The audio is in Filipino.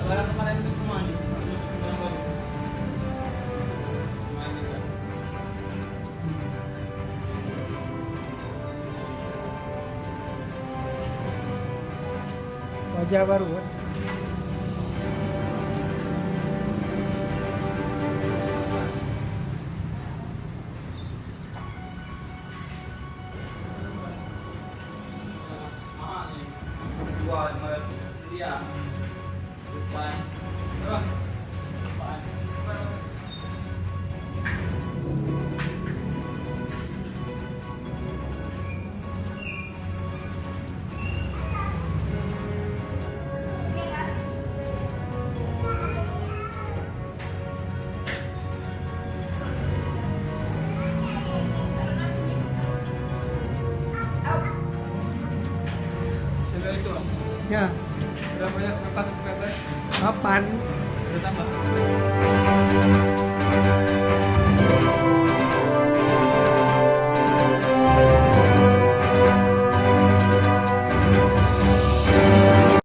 Wala naman rin ito sumali. Wajah baru kan? Dua, dia. Depan. Berapa? Depan. Sudah itu. Ya, Berapa banyak kertas subscriber? 8. Udah tambah.